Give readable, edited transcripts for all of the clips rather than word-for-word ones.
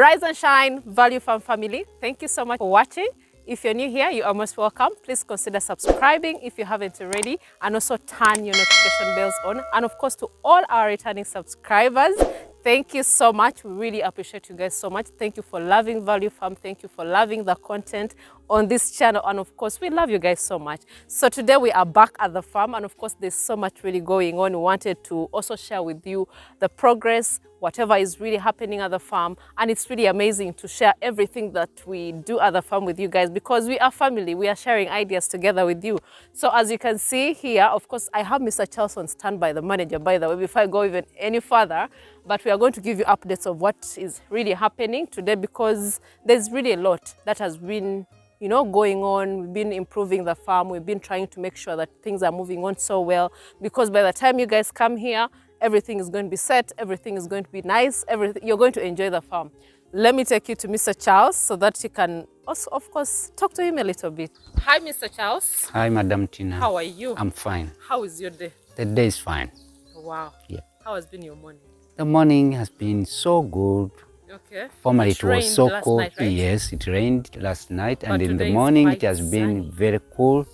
Rise and shine, Value Farm family. Thank you so much for watching. If you're new here, you are most welcome. Please consider subscribing if you haven't already, and also turn your notification bells on. And of course, to all our returning subscribers, thank you so much. We really appreciate you guys so much. Thank you for loving Value Farm. Thank you for loving the content on this channel. And of course, we love you guys so much. So today we are back at the farm, and of course, there's so much really going on. We wanted to also share with you the progress, whatever is really happening at the farm. And it's really amazing to share everything that we do at the farm with you guys, because we are family. We are sharing ideas together with you. So as you can see here, of course, I have Mr. Charles on standby, the manager, by the way, before I go even any further. But we are going to give you updates of what is really happening today, because there's really a lot that has been going on. We've been improving the farm. We've been trying to make sure that things are moving on so well, because by the time you guys come here, everything is going to be set, everything is going to be nice, you're going to enjoy the farm. Let me take you to Mr. Charles so that you can also, of course, talk to him a little bit. Hi, Mr. Charles. Hi, Madam Tina. How are you? I'm fine. How is your day? The day is fine. Wow. Yeah. How has been your morning? The morning has been so good. Okay. Formerly it was so cold. Night, right? Yes, it rained last night, But and in the today morning is it has quite been sunny. very cool.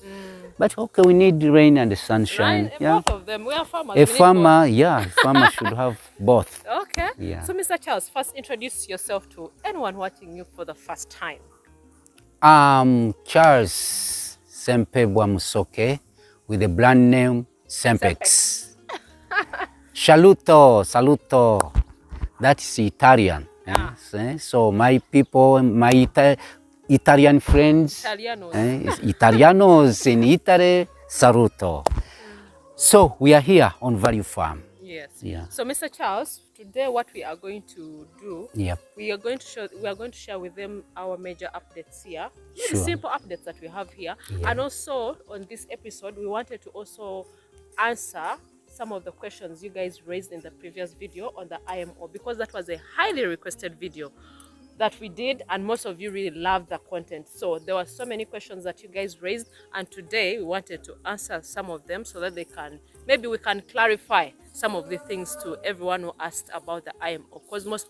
But okay, we need rain and the sunshine. Right, both of them. We are farmers. A farmer should have both. Okay. Yeah. So, Mr. Charles, first introduce yourself to anyone watching you for the first time. Charles Sempebwa Musoke with the brand name Sempex. Saluto. That's Italian. Yes, so my people, my Italian friends, Italianos in Italy, saluto. So we are here on Value Farm. Yes. Yeah. So, Mr. Charles, today what we are going to do, Yep. we are going to share with them our major updates here. Sure. Simple updates that we have here. Yeah. And also on this episode, we wanted to also answer some of the questions you guys raised in the previous video on the IMO, because that was a highly requested video that we did, and most of you really loved the content. So there were so many questions that you guys raised, and today we wanted to answer some of them so that maybe we can clarify some of the things to everyone who asked about the IMO, because most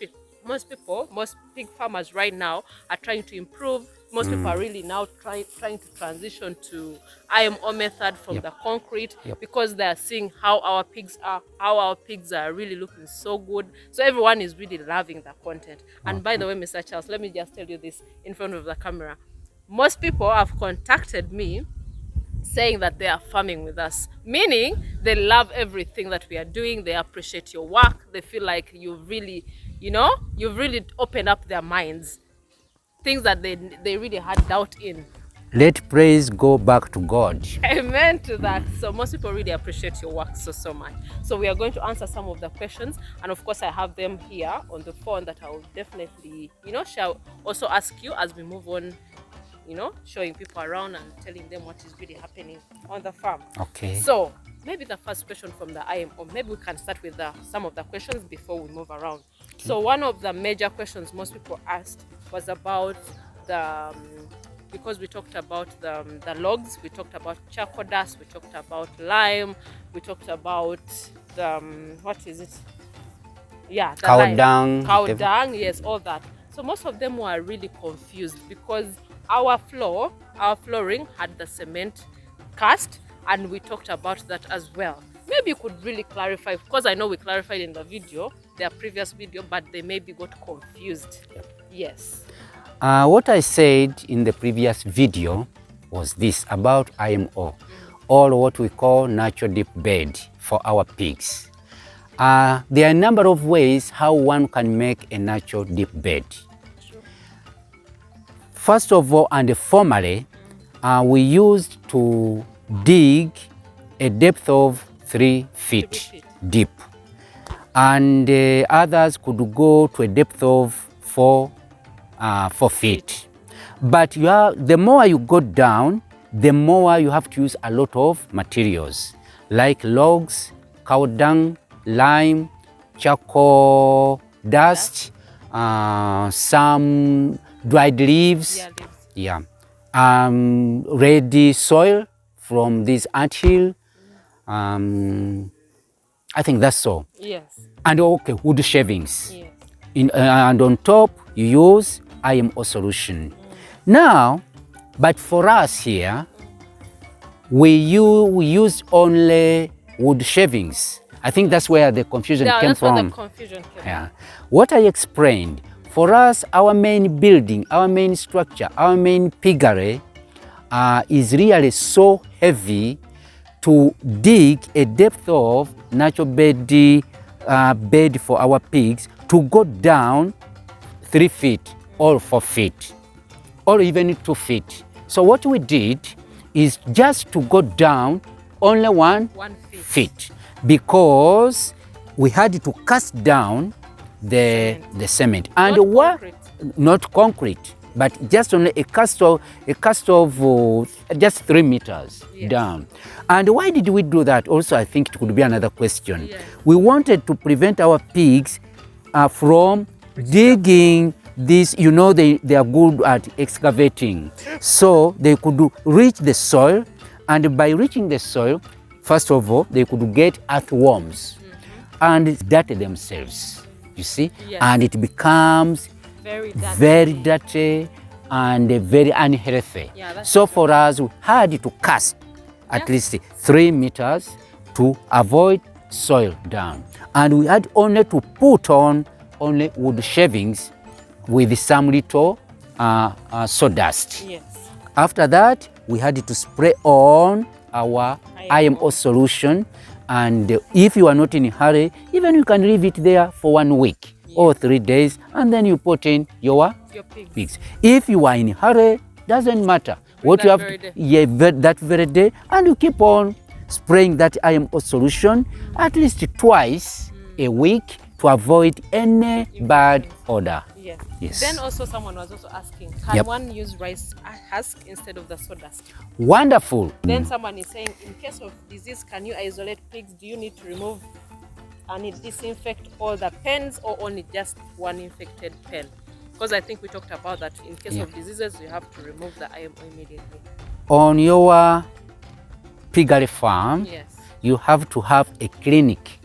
pig farmers right now are trying to improve. Most people are really now trying to transition to IMO method from the concrete, because they are seeing how our pigs are really looking so good. So everyone is really loving the content. And by the way, Mr. Charles, let me just tell you this in front of the camera. Most people have contacted me saying that they are farming with us, meaning they love everything that we are doing. They appreciate your work. They feel like you've really opened up their minds, things that they really had doubt in. Let praise go back to God. Amen to that. So most people really appreciate your work so much. So we are going to answer some of the questions, and of course I have them here on the phone that I will definitely shall also ask you as we move on, showing people around and telling them what is really happening on the farm. Okay. So maybe the first question from the IMO, maybe we can start with some of the questions before we move around. Okay. So one of the major questions most people asked was about because we talked about the logs, we talked about charcoal dust, we talked about lime, we talked about what is it? Yeah, the cow dung. Cow dung, yes, all that. So most of them were really confused, because our flooring had the cement cast, and we talked about that as well. Maybe you could really clarify, because I know we clarified in the video, their previous video, but they maybe got confused. Yes. What I said in the previous video was this about IMO, or what we call natural deep bed for our pigs. There are a number of ways how one can make a natural deep bed. Sure. First of all, and formerly, we used to dig a depth of 3 feet deep, and others could go to a depth of 4 feet. But the more you go down, the more you have to use a lot of materials like logs, cow dung, lime, charcoal dust, some dried leaves, ready soil from this anthill. I think that's all. Yes. And okay, wood shavings. Yes. And on top, you use IMO solution. Now, but for us here, we use only wood shavings. I think that's where the confusion came from. Where the confusion came. Yeah. What I explained, for us, our main building, our main structure, our main piggery is really so heavy to dig a depth of natural bed for our pigs to go down 3 feet or 4 feet or even 2 feet. So what we did is just to go down only 1 feet, because we had to cast down the cement and not concrete, but just only a cast of just 3 meters down. And why did we do that? Also, I think it could be another question. We wanted to prevent our pigs from digging this. You know, they are good at excavating, so they could reach the soil, and by reaching the soil, first of all, they could get earthworms and dirt themselves, you see, and it becomes very dirty and very unhealthy. So for us, we had to cast at least 3 meters to avoid soil down, and we had only to put on only wood shavings with some little sawdust. After that, we had to spray on our IMO solution, and if you are not in a hurry, even you can leave it there for 1 week or 3 days, and then you put in your pigs. If you are in a hurry, doesn't matter what you have that very day, and you keep on spraying that IMO solution at least twice a week to avoid any bad odor. Yes. Then also someone was also asking, can one use rice husk instead of the sawdust? Wonderful. Then someone is saying, in case of disease, can you isolate pigs? Do you need to remove and disinfect all the pens, or only just one infected pen? Because I think we talked about that. In case of diseases, you have to remove the IMO immediately. On your piggery farm, you have to have a clinic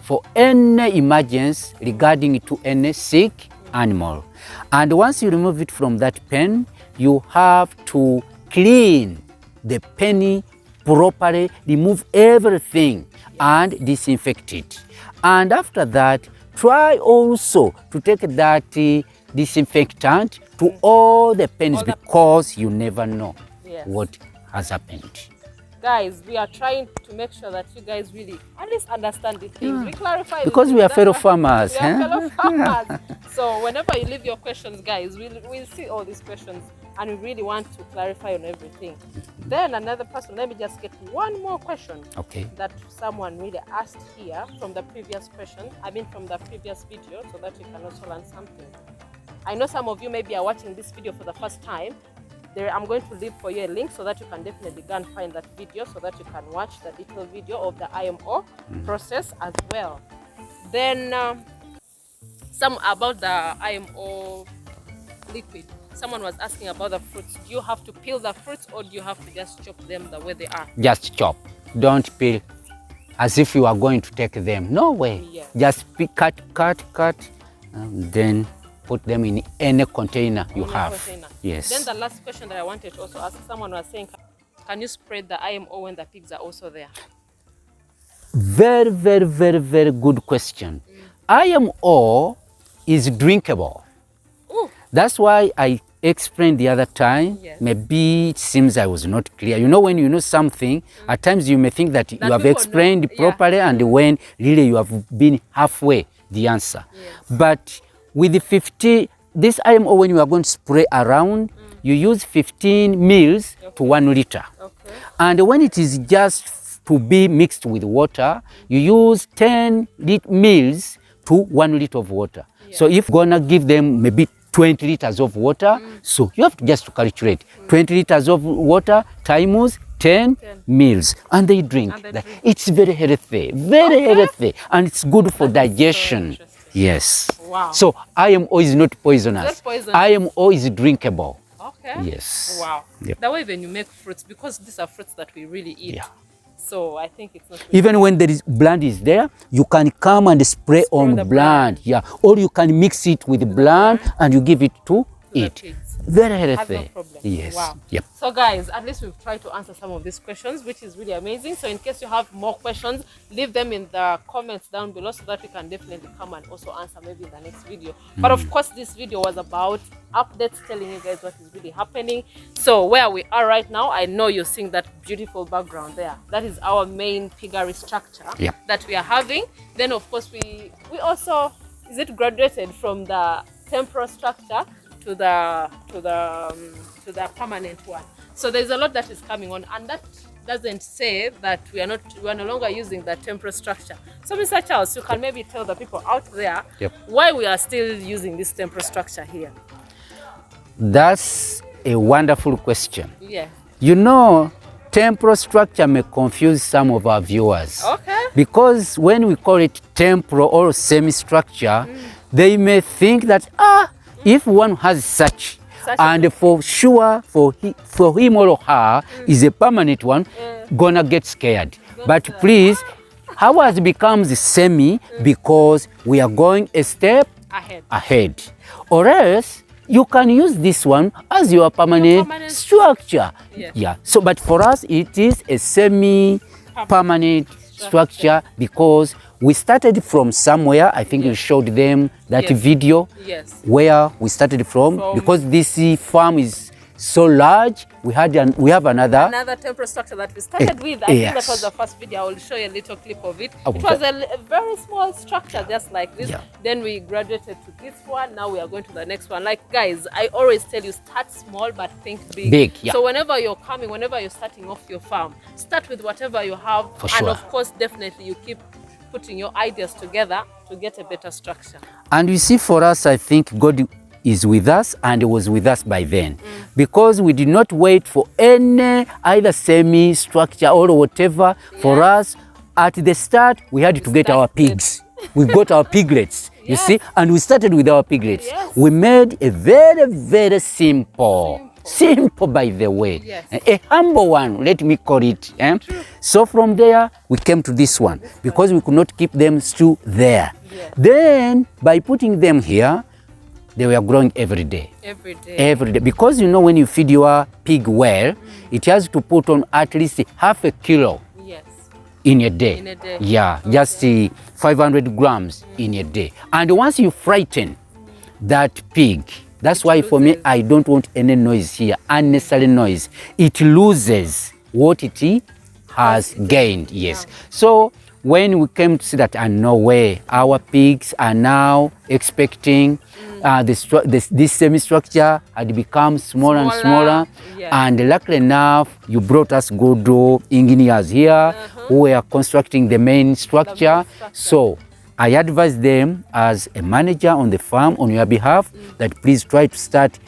for any emergency regarding to any sick animal. And once you remove it from that pen, you have to clean the penny properly, remove everything and disinfect it. And after that, try also to take that disinfectant to all the pens, because you never know what has happened. Guys, we are trying to make sure that you guys really at least understand the things. We clarify because we are fellow farmers. We are fellow farmers. So whenever you leave your questions, guys, we'll see all these questions, and we really want to clarify on everything. Then another person, let me just get one more question that someone really asked here from the previous question, from the previous video, so that you can also learn something. I know some of you maybe are watching this video for the first time. I'm going to leave for you a link so that you can definitely go and find that video, so that you can watch the detailed video of the IMO process as well. Then some about the IMO liquid. Someone was asking about the fruits. Do you have to peel the fruits, or do you have to just chop them the way they are? Just chop. Don't peel as if you are going to take them. No way. Just cut, and then put them in any container you have. Yes. Then the last question that I wanted to also ask, someone was saying, can you spread the IMO when the pigs are also there? Very, very, very, very good question. IMO is drinkable. That's why I explained the other time. Maybe it seems I was not clear. You know, when you know something, at times you may think that you have explained properly, and when really you have been halfway the answer. But with the this IMO, when you are going to spray around, you use 15 mils to 1 liter. And when it is just to be mixed with water, you use 10 mils to 1 liter of water. So if you're gonna give them maybe 20 liters of water, so you have to just calculate 20 liters of water times 10 mils, and they drink. It's very healthy, and it's good for digestion. Yes. Wow. So IMO is not poisonous. IMO is drinkable. Okay. Yes. Wow. The way when you make fruits, because these are fruits that we really eat. So I think it's not really Even when there is blood is there, you can come and spray on the blood. Yeah, or you can mix it with blood and you give it to the it. pigs. Very Has healthy. no problem. Yes. Wow. Yep. So guys, at least we've tried to answer some of these questions, which is really amazing. So in case you have more questions, leave them in the comments down below so that we can definitely come and also answer maybe in the next video. But of course, this video was about updates, telling you guys what is really happening. So where we are right now, I know you're seeing that beautiful background there. That is our main piggery structure that we are having. Then of course we also, is it graduated from the temporary structure to the permanent one. So there's a lot that is coming on, and that doesn't say that we are no longer using the temporary structure. So Mr. Charles, you can maybe tell the people out there why we are still using this temporary structure here. That's a wonderful question. Yeah. You know, temporal structure may confuse some of our viewers. Okay. Because when we call it temporal or semi-structure, they may think that, if one has such and for sure for him or her is a permanent one, gonna get scared. But please, ours becomes semi because we are going a step ahead. Or else you can use this one as your permanent structure. Yeah. So, but for us, it is a semi-permanent structure because we started from somewhere. I think you showed them that video where we started from because this farm is so large. We have another temporary structure that we started with. I think that was the first video. I will show you a little clip of it. It was a very small structure, just like this. Then we graduated to this one. Now we are going to the next one. Like guys, I always tell you, start small but think big. So whenever you're coming, whenever you're starting off your farm, start with whatever you have, and of course, definitely you keep putting your ideas together to get a better structure. And you see, for us, I think God is with us and was with us by then, because we did not wait for any either semi structure or whatever. For us, at the start, we had to get our pigs. We got our piglets, you see, and we started with our piglets. We made a very, very simple, by the way, a humble one, let me call it. So from there, we came to this one because we could not keep them still there. Then, by putting them here, they were growing every day. Every day. Because you know, when you feed your pig well, it has to put on at least half a kilo in a day. Yeah, just 500 grams in a day. And once you frighten that pig, that's why for me, I don't want any noise here, unnecessary noise. It loses what it has gained. So when we came to see that, no way, our pigs are now expecting this semi-structure had become smaller and smaller. And luckily enough, you brought us good engineers here who were constructing the main structure. So I advise them as a manager on the farm on your behalf that please try to start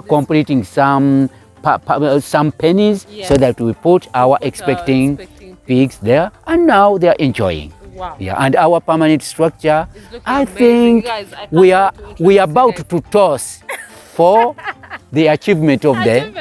completing some pennies so that we put our expecting pigs there, and now they are enjoying. And our permanent structure, I think we are about to toss for the achievement of this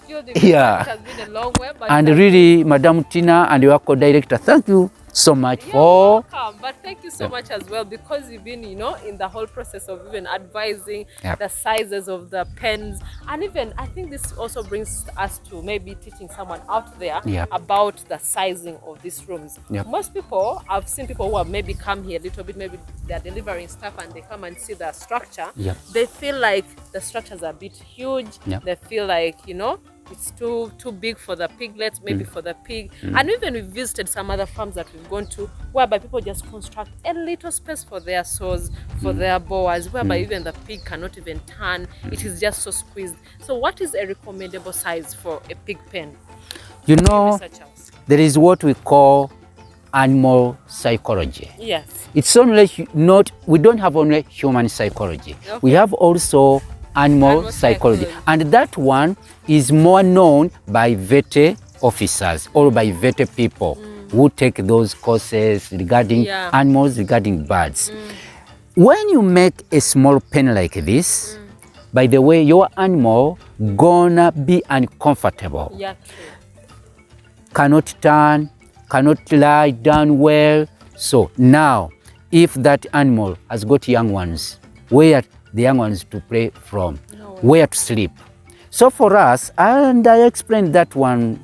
building. It has been a long way, but and really, Madam Tina and your co-director, thank you so much for welcome. But thank you so much as well, because you've been, you know, in the whole process of even advising the sizes of the pens, and even I think this also brings us to maybe teaching someone out there about the sizing of these rooms. Most people, I've seen people who have maybe come here a little bit, maybe they're delivering stuff and they come and see the structure. They feel like the structures are a bit huge. They feel like, you know, it's too big for the piglets, maybe for the pig. And even we visited some other farms that we've gone to, whereby people just construct a little space for their sows, for their boas, whereby even the pig cannot even turn. It is just so squeezed. So what is a recommendable size for a pig pen? You know, there is what we call animal psychology. It's only not, we don't have only human psychology. We have also animal psychology, and that one is more known by vet officers or by vet people who take those courses regarding animals, regarding birds. When you make a small pen like this, by the way, your animal gonna be uncomfortable, cannot turn, cannot lie down well. So now, if that animal has got young ones, where the young ones to play from, where to sleep. So for us, and I explained that one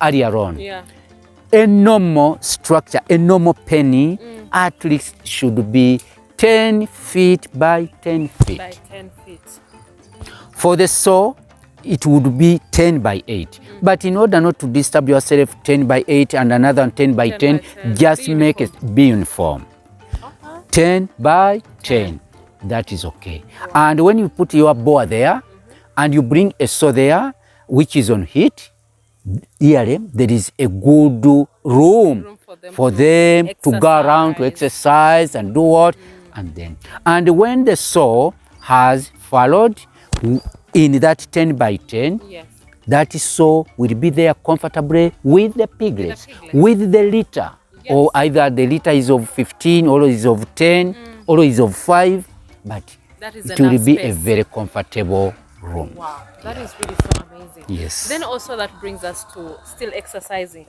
earlier on, a normal structure, a normal penny at least should be 10 feet by 10 feet. By 10 feet. For the saw, it would be 10 by 8. But in order not to disturb yourself, 10 by 8 and another 10 by 10, just make it be uniform. 10 by 10, that is okay. And when you put your boa there, and you bring a saw there, which is on heat, here there is a good room for them to go around to exercise and do what, and when the saw has followed in that 10 by 10, that saw will be there comfortably with the piglets, with the litter, or either the litter is of 15 or is of 10 or is of 5, but it will be a very comfortable room. Wow, that is really so amazing. Yes. Then also that brings us to still exercising,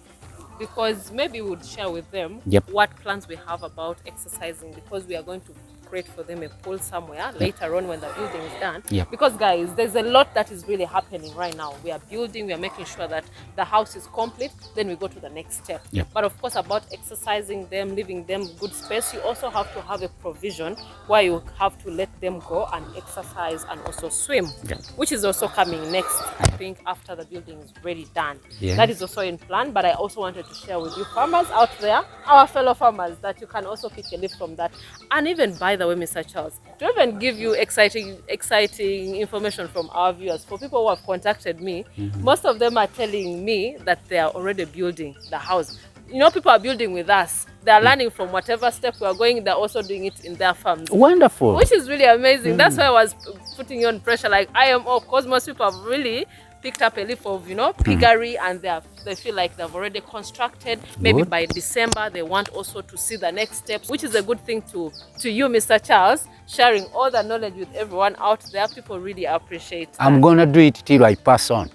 because maybe we would share with them what plans we have about exercising, because we are going to create for them a pool somewhere later on when the building is done. Because guys, there's a lot that is really happening right now. We are building, we are making sure that the house is complete, then we go to the next step. But of course, about exercising them, leaving them good space, you also have to have a provision where you have to let them go and exercise and also swim, which is also coming next, I think, after the building is really done. That is also in plan. But I also wanted to share with you farmers out there, our fellow farmers, that you can also pick a leaf from that. And even by the way, Mr. Charles, to even give you exciting information from our viewers, for people who have contacted me, most of them are telling me that they are already building the house. You know, people are building with us. They are learning from whatever step we are going. They're also doing it in their farms. Wonderful. Which is really amazing. That's why I was putting you on pressure. Like, I am, of course, most people have really picked up a leaf of, you know, piggery, and they feel like they've already constructed. Maybe by December, they want also to see the next steps, which is a good thing to you, Mr. Charles, sharing all the knowledge with everyone out there. People really appreciate that. I'm going to do it till I pass on.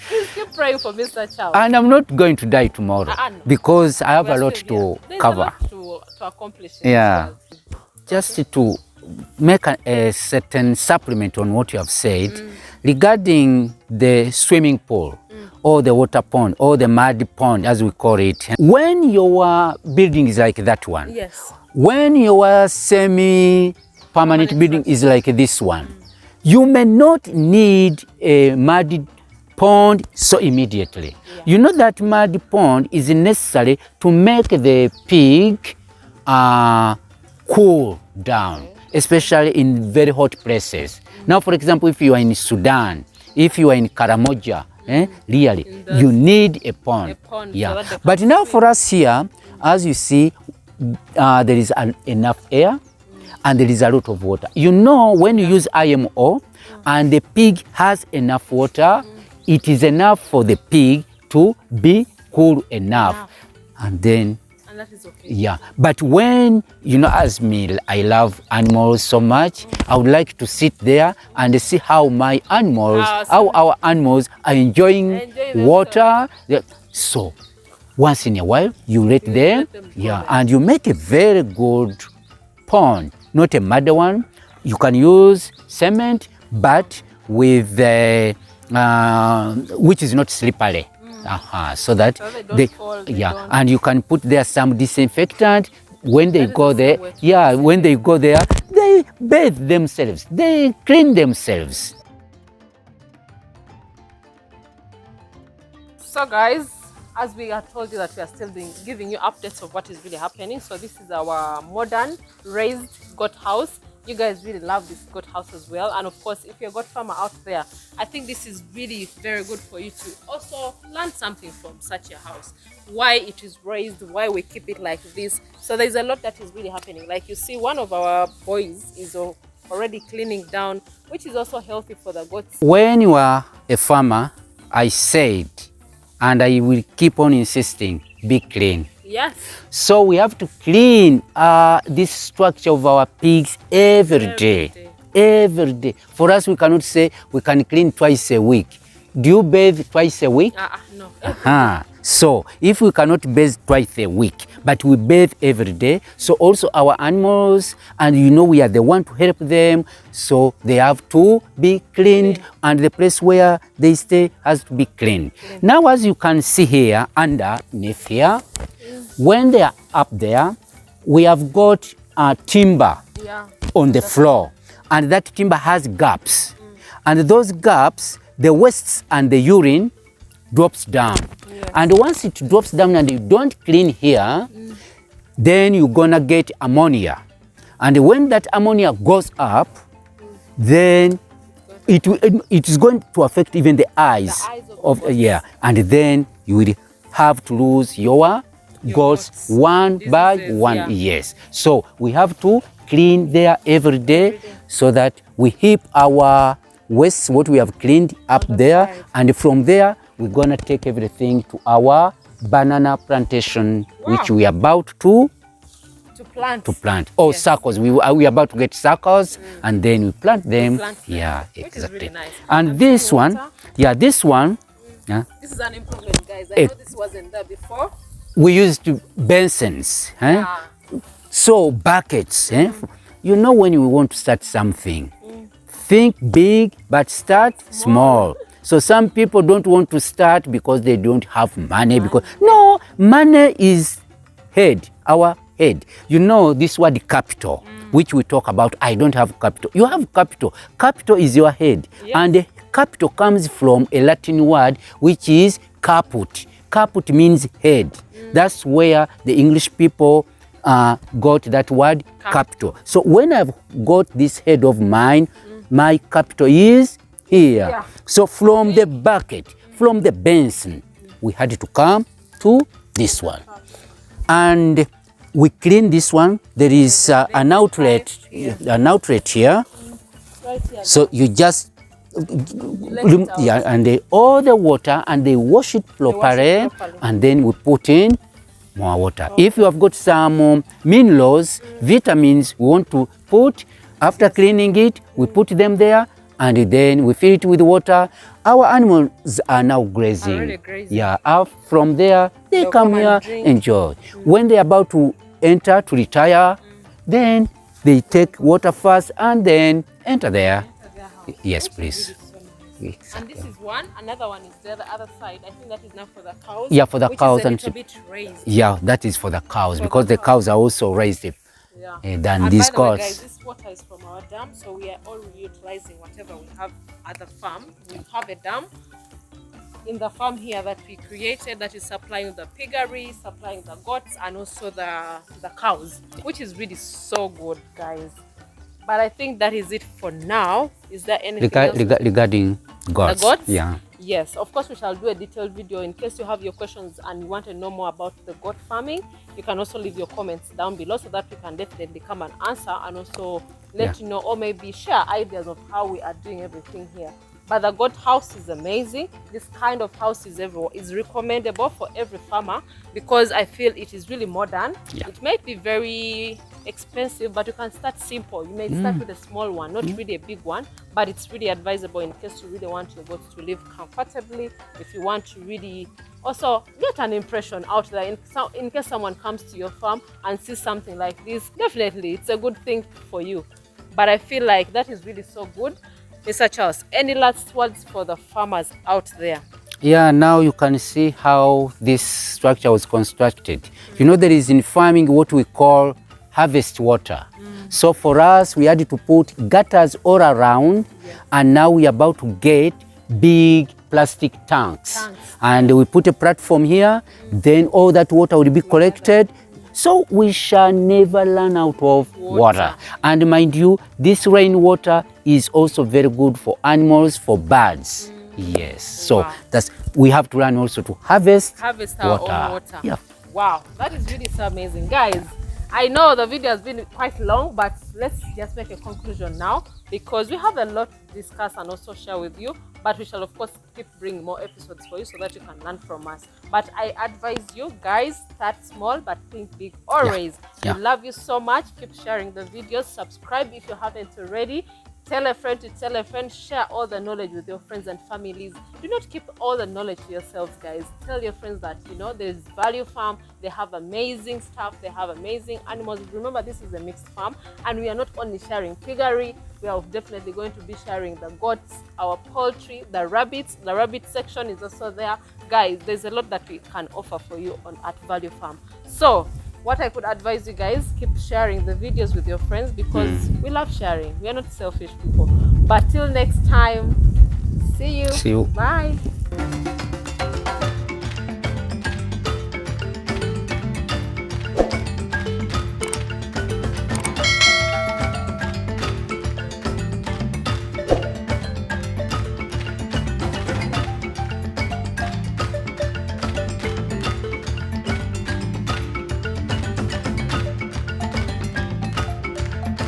Please keep praying for Mr. Charles. And I'm not going to die tomorrow because I have a lot to cover. A lot to accomplish. Just to make a certain supplement on what you have said regarding the swimming pool or the water pond or the mud pond, as we call it. When your building is like that one, when your semi-permanent building is like this one, you may not need a mud pond so immediately. You know that mud pond is necessary to make the pig cool down, especially in very hot places. Now, for example, if you are in Sudan, if you are in Karamoja, really, you need a pond. But now for us here, as you see, there is enough air and there is a lot of water. You know, when you use IMO and the pig has enough water, it is enough for the pig to be cool enough. And then that is okay. But when, you know, as me, I love animals so much, I would like to sit there and see how my animals, how our animals are enjoying water. So once in a while, you let them and you make a very good pond, not a mud one. You can use cement, but with which is not slippery. So that they and you can put there some disinfectant. When they go there, when they go there, they bathe themselves, they clean themselves. So guys, as we have told you that we are still giving you updates of what is really happening. So this is our modern raised goat house. You guys really love this goat house as well. And of course, if you're a goat farmer out there, I think this is really very good for you to also learn something from such a house. Why it is raised, why we keep it like this. So there's a lot that is really happening. Like you see, one of our boys is already cleaning down, which is also healthy for the goats. When you are a farmer, I said, and I will keep on insisting, be clean. So we have to clean this structure of our pigs every day. Every day. For us, we cannot say we can clean twice a week. Do you bathe twice a week? No. So if we cannot bathe twice a week, but we bathe every day, so also our animals, and you know we are the one to help them, so they have to be cleaned, and the place where they stay has to be cleaned. Now, as you can see here, underneath here, when they are up there, we have got timber on the floor, and that timber has gaps. And those gaps, the wastes and the urine drops down. And once it drops down and you don't clean here, then you're gonna get ammonia. And when that ammonia goes up, then it is going to affect even the eyes of and then you will have to lose your goats one by one. Yes. So we have to clean there every day so that we heap our waste, what we have cleaned up there, and from there we're gonna take everything to our banana plantation, which we are about to plant. Oh, circles. We are about to get circles, and then we plant them. Yeah, exactly. Really nice. And this one, this one. This is an improvement, guys. I know this wasn't there before. We used basins, so buckets. You know, when you want to start something, think big but start small. So some people don't want to start because they don't have money. Because no, money is head, our head. You know this word capital, which we talk about. I don't have capital. You have capital. Capital is your head, and capital comes from a Latin word which is caput. Caput means head. That's where the English people got that word capital. So when I've got this head of mine, my capital is here. So from the bucket, from the basin, we had to come to this one. And we clean this one. There is an outlet here. So you just and all the water, and they wash it properly, and then we put in more water. If you have got some minerals, vitamins we want to put, after cleaning it, we put them there, and then we fill it with water. Our animals are now grazing. From there, they come here, enjoy. When they're about to enter, to retire, then they take water first, and then enter there. Yes, please. And this is one. Another one is there, the other side. I think that is now for the cows. Yeah, for the cows. Is a little bit raised. Yeah, that is for the cows, because the cows are also raised than these goats. Guys, this water is from our dam, so we are all utilizing whatever we have at the farm. We have a dam in the farm here that we created that is supplying the piggery, supplying the goats, and also the cows, which is really so good, guys. But I think that is it for now. Is there anything else regarding goats? The goats? Yeah. Yes, of course we shall do a detailed video. In case you have your questions and you want to know more about the goat farming, you can also leave your comments down below so that we can definitely come and answer, and also let you know, or maybe share ideas of how we are doing everything here. But the goat house is amazing. This kind of house is recommendable for every farmer, because I feel it is really modern. It might be very expensive, but you can start simple. You may start with a small one, not really a big one, but it's really advisable in case you really want your goats to live comfortably. If you want to really also get an impression out there, in case someone comes to your farm and sees something like this, definitely it's a good thing for you. But I feel like that is really so good. Mr. Charles, any last words for the farmers out there? Yeah, now you can see how this structure was constructed. You know, there is in farming what we call harvest water. So for us, we had to put gutters all around, and now we are about to get big plastic tanks. And we put a platform here, then all that water will be collected. So we shall never run out of water. And mind you, this rainwater is also very good for animals, for birds. Yes. So that's, we have to learn also to harvest our own water. Yeah. Wow, that is really so amazing, guys. I know the video has been quite long, but let's just make a conclusion now, because we have a lot to discuss and also share with you. But we shall of course keep bringing more episodes for you so that you can learn from us. But I advise you guys, start small but think big always. We love you so much. Keep sharing the videos. Subscribe if you haven't already. Tell a friend to tell a friend. Share all the knowledge with your friends and families. Do not keep all the knowledge to yourselves, guys. Tell your friends that, you know, there's Value Farm. They have amazing stuff. They have amazing animals. Remember, this is a mixed farm, and we are not only sharing piggery. We are definitely going to be sharing the goats, our poultry, the rabbits. The rabbit section is also there. Guys, there's a lot that we can offer for you on at Value Farm. So what I could advise you guys, keep sharing the videos with your friends, because we love sharing. We are not selfish people. But till next time, see you. See you. Bye.